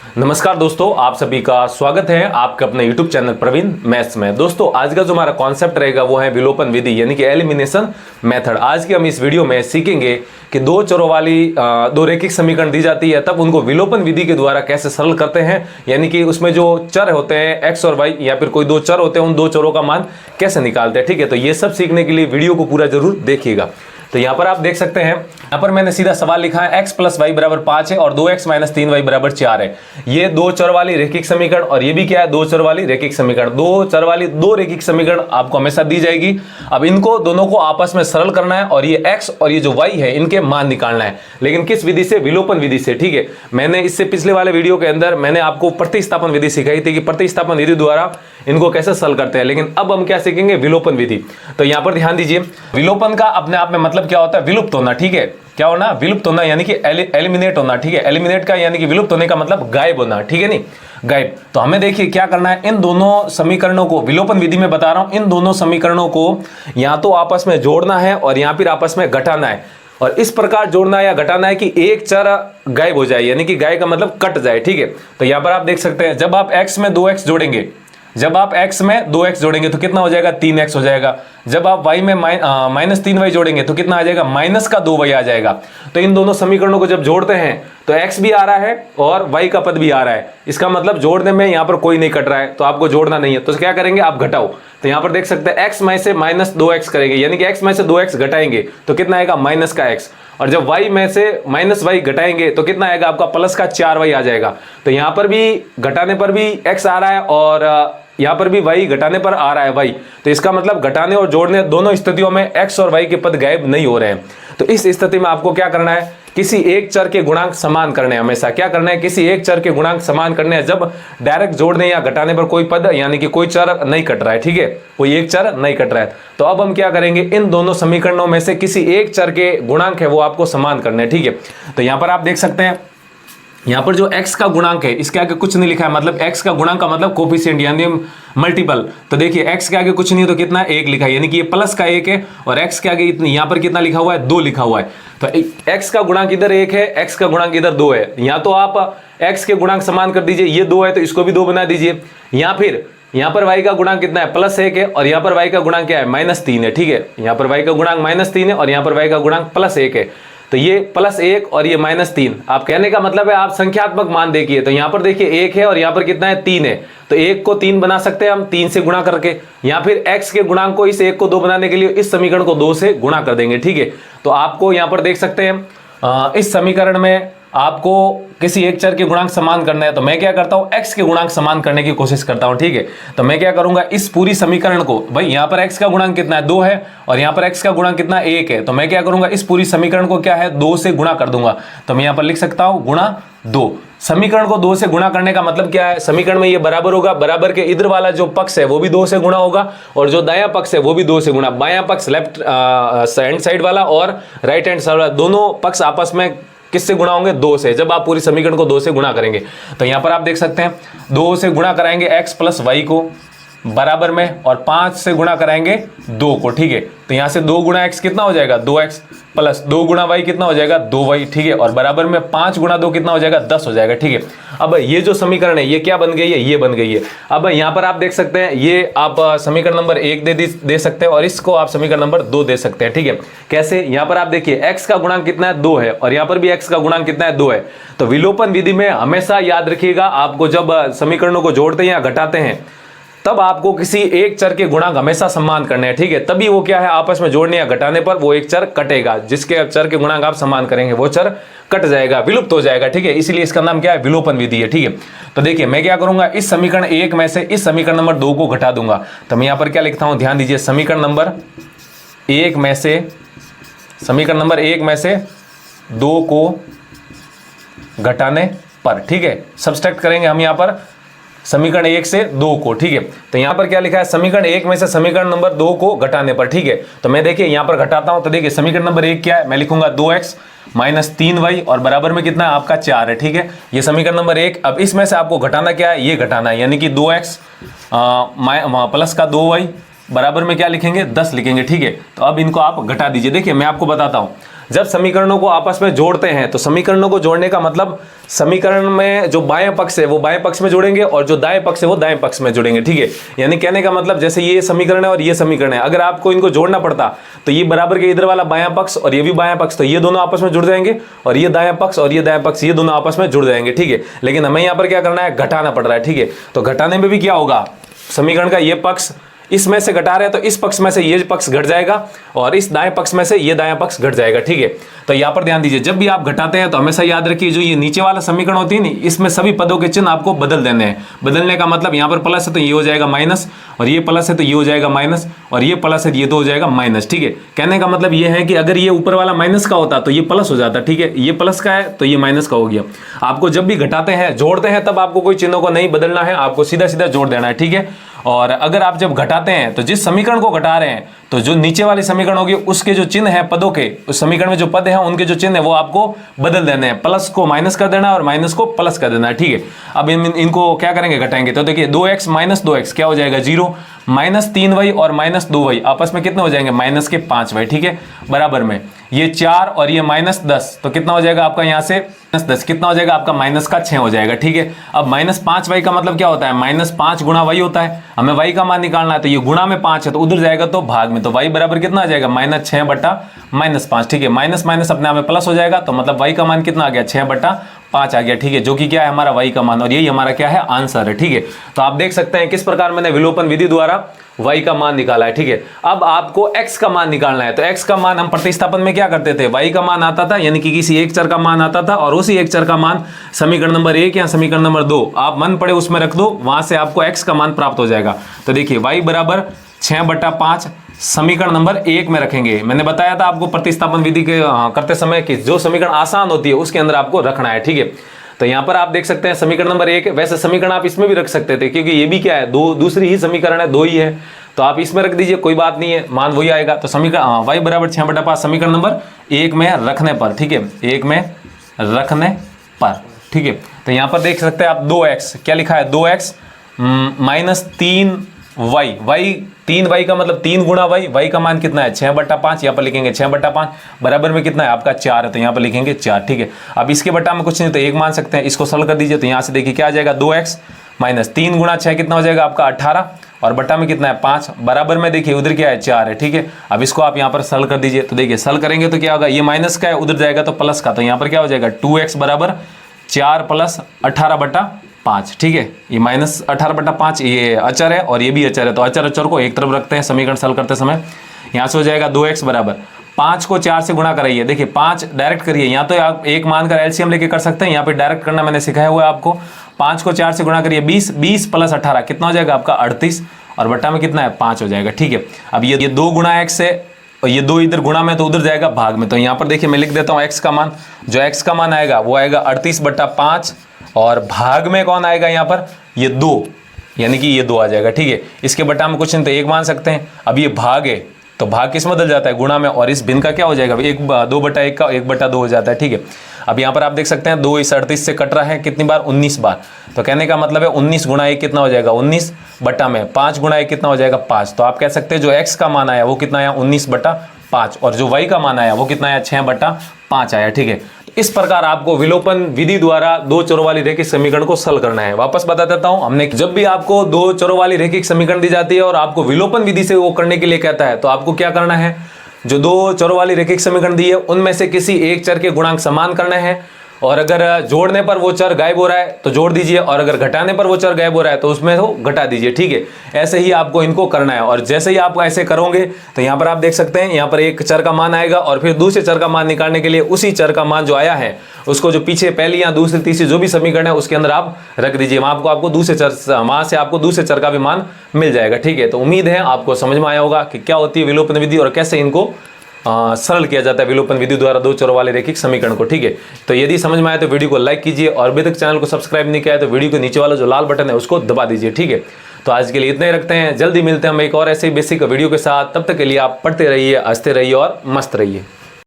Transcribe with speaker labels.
Speaker 1: नमस्कार दोस्तों, आप सभी का स्वागत है आपके अपने YouTube चैनल प्रवीण मैथ्स में। दोस्तों आज का जो हमारा कॉन्सेप्ट रहेगा वो है विलोपन विधि यानी कि एलिमिनेशन मेथड। आज की हम इस वीडियो में सीखेंगे कि दो चरों वाली दो रैखिक समीकरण दी जाती है, तब उनको विलोपन विधि के द्वारा कैसे सरल करते हैं, यानी कि उसमें जो चर होते हैं x और y या फिर कोई दो चर होते हैं उन दो चरों का मान कैसे निकालते हैं। ठीक है, तो ये सब सीखने के लिए वीडियो को पूरा जरूर देखिएगा। तो यहाँ पर आप देख सकते हैं, यहाँ पर मैंने सीधा सवाल लिखा है x प्लस वाई बराबर 5 है और 2x माइनस 3y बराबर 4 है। ये दो चर वाली रैखिक समीकरण और ये भी क्या है, दो चर वाली रैखिक समीकरण। दो चर वाली दो रैखिक समीकरण आपको हमेशा दी जाएगी। अब इनको दोनों को आपस में सरल करना है और ये x और ये जो y है इनके मान निकालना है, लेकिन किस विधि से? विलोपन विधि से। ठीक है, मैंने इससे पिछले वाले वीडियो के अंदर मैंने आपको प्रतिस्थापन विधि सिखाई थी कि प्रतिस्थापन विधि द्वारा इनको कैसे सरल करते हैं, लेकिन अब हम क्या सीखेंगे? विलोपन विधि। तो यहाँ पर ध्यान दीजिए, विलोपन का अपने आप में मतलब क्या होता है? विलुप्त होना। ठीक है, क्या होना? विलुप्त होना यानी कि एलिमिनेट होना। ठीक है, एलिमिनेट का यानी कि विलुप्त होने का मतलब गायब होना। ठीक है, नहीं गायब। तो हमें देखिए क्या करना है, इन दोनों समीकरणों को विलोपन विधि में बता रहा हूं, इन दोनों समीकरणों को या तो आपस में जोड़ना है और या फिर आपस में घटाना है। और इस प्रकार जोड़ना या घटाना है कि एक चर गायब हो जाए, यानी कि गायब का मतलब कट जाए। ठीक है, तो यहां पर आप देख सकते हैं, जब आप x में 2x जोड़ेंगे, जब आप x में 2x जोड़ेंगे तो कितना हो जाएगा? 3x हो जाएगा। जब आप y में माइनस 3y जोड़ेंगे तो कितना आ जाएगा? माइनस का 2y आ जाएगा। तो इन दोनों समीकरणों को जब जोड़ते हैं तो x भी आ रहा है और y का पद भी आ रहा है। इसका मतलब जोड़ने में यहाँ पर कोई नहीं कट रहा है, तो आपको जोड़ना नहीं है। तो क्या करेंगे? आप घटाओ। तो यहाँ पर देख सकते हैं x में से माइनस 2x करेंगे, यानी कि x में से 2x घटाएंगे तो कितना आएगा? माइनस का x। और जब y में से माइनस y घटाएंगे तो कितना आएगा? आपका प्लस का 4y आ जाएगा। तो यहाँ पर भी घटाने पर भी x आ रहा है और यहाँ पर भी y घटाने पर आ रहा है y। तो इसका मतलब घटाने और जोड़ने दोनों स्थितियों में x और y के पद गायब नहीं हो रहे हैं। तो इस स्थिति में आपको क्या करना है? किसी एक चर के गुणांक समान करने हैं। हमेशा क्या करना है? किसी एक चर के गुणांक समान करने हैं जब डायरेक्ट जोड़ने या घटाने पर कोई पद यानी कि कोई चर नहीं कट रहा है। ठीक है, कोई एक चर नहीं कट रहा है। तो अब हम क्या करेंगे, इन दोनों समीकरणों में से किसी एक चर के गुणांक है वो आपको समान करने हैं। ठीक है, तो यहां पर आप देख सकते हैं, यहाँ पर जो x का गुणांक है इसके आगे कुछ नहीं लिखा है, मतलब x का गुणांक का मतलब कोफिशिएंट यानी मल्टीपल। तो देखिए x के आगे कुछ नहीं है तो कितना है? 1 लिखा है, यानी कि ये प्लस का 1 है और x के आगे इतनी यहाँ पर कितना लिखा हुआ है? 2 लिखा हुआ है। तो x का गुणांक इधर 1 है, x का गुणांक इधर 2 है। या तो आप x के गुणांक समान कर दीजिए, ये 2 है तो इसको भी 2 बना दीजिए, या फिर यहाँ पर y का गुणांक कितना है? प्लस 1 है और यहाँ पर y का गुणांक क्या है? माइनस 3 है। ठीक है, यहाँ पर y का गुणांक माइनस 3 है और यहाँ पर y का गुणांक प्लस 1 है। तो ये प्लस 1 और ये माइनस 3, आप कहने का मतलब है आप संख्यात्मक मान देखिए। तो यहाँ पर देखिए 1 है और यहाँ पर कितना है? 3 है। तो 1 को 3 बना सकते हैं हम 3 से गुणा करके, या फिर x के गुणांक को इस 1 को 2 बनाने के लिए इस समीकरण को 2 से गुणा कर देंगे। ठीक है, तो आपको यहाँ पर देख सकते हैं इस समीकरण में आपको किसी एक चर के गुणांक समान करना है। तो मैं क्या करता हूं? x के गुणांक समान करने की कोशिश करता हूं। ठीक है, तो मैं क्या करूंगा, इस पूरी समीकरण को, भाई यहां पर x का गुणांक कितना है? 2 है और यहां पर x का गुणांक कितना? 1 है। तो मैं क्या करूंगा, इस पूरी समीकरण को क्या है? 2 से गुणा कर दूंगा। तो मैं यहां पर लिख सकता हूं गुणा 2। समीकरण को 2 से गुणा करने का मतलब क्या है? समीकरण में ये बराबर होगा, बराबर के इधर वाला जो पक्ष है वो भी 2 से गुणा होगा और जो दायां पक्ष है वो भी 2 से गुणा। बायां पक्ष लेफ्ट हैंड साइड वाला और राइट हैंड साइड वाला दोनों पक्ष आपस में किससे गुणा होंगे? 2 से। जब आप पूरी समीकरण को 2 से गुणा करेंगे तो यहां पर आप देख सकते हैं 2 से गुणा कराएंगे x प्लस वाई को बराबर में और 5 से गुणा कराएंगे 2 को। ठीक है, तो यहां से 2 गुणा x कितना हो जाएगा? 2x प्लस 2 गुणा y कितना हो जाएगा? 2y। ठीक है, और बराबर में 5 गुणा 2 कितना हो जाएगा? 10 हो जाएगा। ठीक है, अब ये जो समीकरण है ये क्या बन गई है? ये बन गई है। अब यहां पर आप देख सकते हैं, ये आप समीकरण नंबर 1 दे सकते हैं और इसको आप समीकरण नंबर 2 दे सकते हैं। ठीक है, कैसे? यहां पर आप देखिए x का गुणांक कितना है? 2 है और यहां पर भी x का गुणांक कितना है? 2 है। तो विलोपन विधि में हमेशा याद रखिएगा, आपको जब समीकरणों को जोड़ते हैं या घटाते हैं तब आपको किसी एक चर के गुणांक हमेशा समान करने हैं। ठीक है, तभी वो क्या है? आपस में जोड़ने या घटाने पर वो एक चर कटेगा, जिसके चर के गुणांक आप समान करेंगे वो चर कट जाएगा, विलुप्त हो जाएगा। ठीक है, इसीलिए इसका नाम क्या है? विलोपन विधि है। ठीक है, तो देखिए मैं क्या करूंगा, इस समीकरण 1 में से इस समीकरण नंबर 2 को घटा दूंगा। तो मैं यहां पर क्या लिखता हूं? ध्यान दीजिए, समीकरण नंबर 1 में से 2 को घटाने पर, ठीक है, सब्सट्रैक्ट करेंगे हम यहां पर समीकरण 1 से 2 को। ठीक है, तो यहां पर क्या लिखा है? समीकरण 1 में से समीकरण नंबर 2 को घटाने पर। ठीक है, तो मैं देखिए यहां पर घटाता हूं। तो देखिए समीकरण नंबर 1 क्या है? मैं लिखूंगा 2x माइनस 3y और बराबर में कितना है? आपका 4 है। ठीक है, ये समीकरण नंबर 1। अब इसमें से आपको घटाना क्या है? ये घटाना है, यानी कि 2x प्लस का 2y बराबर में क्या लिखेंगे? 10 लिखेंगे। ठीक है, तो अब इनको आप घटा दीजिए। देखिए मैं आपको बताता हूं, जब समीकरणों को आपस में जोड़ते हैं तो समीकरणों को जोड़ने का मतलब समीकरण में जो बाएं पक्ष है वो बाएं पक्ष में जुड़ेंगे और जो दाएं पक्ष है वो दाएं पक्ष में जुड़ेंगे, ठीक है। यानी कहने का मतलब जैसे ये समीकरण है और ये समीकरण है, अगर आपको इनको जोड़ना पड़ता तो ये बराबर के इधर वाला बायां पक्ष और ये भी बायां पक्ष, तो ये दोनों आपस में जुड़ जाएंगे और ये दायां पक्ष और ये दायां पक्ष ये दोनों आपस में जुड़ जाएंगे, ठीक है। लेकिन हमें यहाँ पर क्या करना है, घटाना पड़ रहा है, ठीक है। तो घटाने में भी क्या होगा, समीकरण का ये पक्ष इसमें से घटा रहे हैं तो इस पक्ष में से ये पक्ष घट जाएगा और इस दाएं पक्ष में से ये दायां पक्ष घट जाएगा, ठीक है। तो यहाँ पर ध्यान दीजिए, जब भी आप घटाते हैं तो हमेशा याद रखिए जो ये नीचे वाला समीकरण होती है ना, इसमें सभी पदों के चिन्ह आपको बदल देने हैं। बदलने का मतलब यहाँ पर प्लस है तो ये हो जाएगा माइनस, और ये प्लस है तो ये हो जाएगा माइनस, और ये प्लस है तो ये तो हो जाएगा माइनस, ठीक है। कहने का मतलब ये है कि अगर ये ऊपर वाला माइनस का होता तो ये प्लस हो जाता, ठीक है। ये प्लस का है तो ये माइनस का हो गया। आपको जब भी घटाते हैं जोड़ते हैं तब आपको कोई चिन्हों को नहीं बदलना है, आपको सीधा सीधा जोड़ देना है, ठीक है। और अगर आप जब घटाते हैं तो जिस समीकरण को घटा रहे हैं तो जो नीचे वाली समीकरण होगी उसके जो चिन्ह है पदों के, उस समीकरण में जो पद है उनके जो चिन्ह है वो आपको बदल देने हैं। प्लस को माइनस कर देना है और माइनस को प्लस कर देना है, ठीक है। अब इनको क्या करेंगे, घटाएंगे तो देखिए 2x माइनस 2x क्या हो जाएगा 0, माइनस 3y और माइनस 2y आपस में कितने हो जाएंगे, माइनस के 5y, ठीक है। बराबर में ये 4 और ये माइनस 10 तो कितना हो जाएगा आपका यहाँ से माइनस 10 कितना हो जाएगा आपका माइनस का 6 हो जाएगा, ठीक है। अब माइनस 5y का मतलब क्या होता है, माइनस 5 गुणा y होता है। हमें y का मान निकालना है तो ये गुणा में 5 है तो उधर जाएगा तो भाग में, तो y बराबर कितना आ जाएगा माइनस 6 बटा माइनस 5, ठीक है। माइनस माइनस अपने आप में प्लस हो जाएगा तो मतलब y का मान कितना आ गया 6 बटा 5 आ गया, ठीक है, जो कि क्या है हमारा y का मान, और यही हमारा क्या है आंसर है, ठीक है। तो आप देख सकते हैं किस प्रकार मैंने विलोपन विधि द्वारा y का मान निकाला है, ठीक है। अब आपको x का मान निकालना है तो x का मान हम प्रतिस्थापन में क्या करते थे, y का मान आता था यानी कि किसी एक चर का मान आता था और उसी एक चर का मान समीकरण नंबर 1 या समीकरण नंबर 2 आप मन पड़े उसमें रख दो, वहां से आपको x का मान प्राप्त हो जाएगा। तो देखिए y बराबर 6 बटा 5 समीकरण नंबर 1 में रखेंगे। मैंने बताया था आपको प्रतिस्थापन विधि के करते समय कि जो समीकरण आसान होती है उसके अंदर आपको रखना है, ठीक है। तो यहां पर आप देख सकते हैं समीकरण नंबर 1, वैसे समीकरण आप इसमें भी रख सकते थे क्योंकि ये भी क्या है दूसरी ही समीकरण है, 2 ही है, तो आप इसमें रख दीजिए, कोई बात नहीं है, मान वही आएगा। तो समीकरण y बराबर 6 बटा 5 समीकरण नंबर 1 में रखने पर, ठीक है, 1 में रखने पर, ठीक है। तो यहां पर देख सकते हैं आप 2x क्या लिखा है, 2x minus 3y, y 3y का मतलब 3 गुणा y का मान कितना है 6 बटा 5, यहाँ पर लिखेंगे 6 बटा 5 बराबर में कितना है आपका 4 है तो यहाँ पर लिखेंगे 4, ठीक है। अब इसके बटा में कुछ नहीं तो 1 मान सकते हैं, इसको सॉल्व कर दीजिए तो यहाँ से देखिए क्या आ जाएगा 2x माइनस 3 गुणा 6 कितना हो जाएगा आपका 18 और बटा में कितना है 5 बराबर में देखिए उधर क्या है 4 है, ठीक है। अब इसको आप यहाँ पर सॉल्व कर दीजिए तो देखिए सॉल्व करेंगे तो क्या होगा, ये माइनस का है उधर जाएगा तो प्लस का, तो यहाँ पर क्या हो जाएगा 2x बराबर 4 प्लस 18 बटा 5, ठीक है। ये माइनस 18 बटा 5 ये अचर है और ये भी अचर है, तो अचर अचर को एक तरफ रखते हैं समीकरण सॉल्व करते समय। यहाँ से हो जाएगा 2x बराबर 5 को 4 से गुणा कराइए, देखिए 5 डायरेक्ट करिए, यहाँ तो आप एक मानकर एलसीएम लेके कर सकते हैं, यहाँ पे डायरेक्ट करना मैंने सिखाया हुआ है आपको। 5 को 4 से गुणा करिए 20, 20 प्लस 18 कितना हो जाएगा आपका 38 और बटा में कितना है 5 हो जाएगा, ठीक है। अब ये 2 गुणा x है और ये 2 इधर गुणा में तो उधर जाएगा भाग में, तो यहाँ पर देखिए मैं लिख देता हूँ x का मान, जो x का मान आएगा वो आएगा 38 बटा 5 और भाग में कौन आएगा यहाँ पर ये 2 यानी कि ये 2 आ जाएगा, ठीक है। इसके बटा में कुछ नहीं तो 1 मान सकते हैं। अब ये भाग है तो भाग किस में बदल जाता है गुणा में, और इस भिन्न का क्या हो जाएगा 2 बटा 1 का 1 बटा 2 हो जाता है, ठीक है। अब यहाँ पर आप देख सकते हैं 2 इस 38 से कट रहा है कितनी बार 19 बार, तो कहने का मतलब है 19 गुणा 1 कितना हो जाएगा 19 बटा में 5 गुणा 1 कितना हो जाएगा 5, तो आप कह सकते हैं जो x का मान आया वो कितना आया 19 बटा 5 और जो y का मान आया वो कितना आया 6 बटा 5 आया, ठीक है। इस प्रकार आपको विलोपन विधि द्वारा 2 चरों वाली रैखिक समीकरण को हल करना है। वापस बता देता हूं, हमने जब भी आपको 2 चरों वाली रैखिक समीकरण दी जाती है और आपको विलोपन विधि से वो करने के लिए कहता है तो आपको क्या करना है, जो 2 चरों वाली रैखिक समीकरण दी है उनमें से किसी एक चर के गुणांक समान करना है, और अगर जोड़ने पर वो चर गायब हो रहा है तो जोड़ दीजिए, और अगर घटाने पर वो चर गायब हो रहा है तो उसमें तो घटा दीजिए, ठीक है। ऐसे ही आपको इनको करना है, और जैसे ही आप ऐसे करोगे तो यहाँ पर आप देख सकते हैं यहाँ पर एक चर का मान आएगा और फिर दूसरे चर का मान निकालने के लिए उसी चर का मान जो आया है उसको जो पीछे पहली या दूसरी तीसरी जो भी समीकरण है उसके अंदर आप रख दीजिए, वहां से आपको दूसरे चर का भी मान मिल जाएगा, ठीक है। तो उम्मीद है आपको समझ में आया होगा कि क्या होती है विलोपन विधि और कैसे इनको सरल किया जाता है विलोपन विधि द्वारा 2 चरों वाले रैखिक समीकरण को, ठीक है। तो यदि समझ में आया तो वीडियो को लाइक कीजिए, और अभी तक चैनल को सब्सक्राइब नहीं किया है तो वीडियो के नीचे वाला जो लाल बटन है उसको दबा दीजिए, ठीक है। तो आज के लिए इतना ही रखते हैं, जल्दी मिलते हैं हम एक और ऐसे ही बेसिक वीडियो के साथ। तब तक के लिए आप पढ़ते रहिए, हंसते रहिए और मस्त रहिए।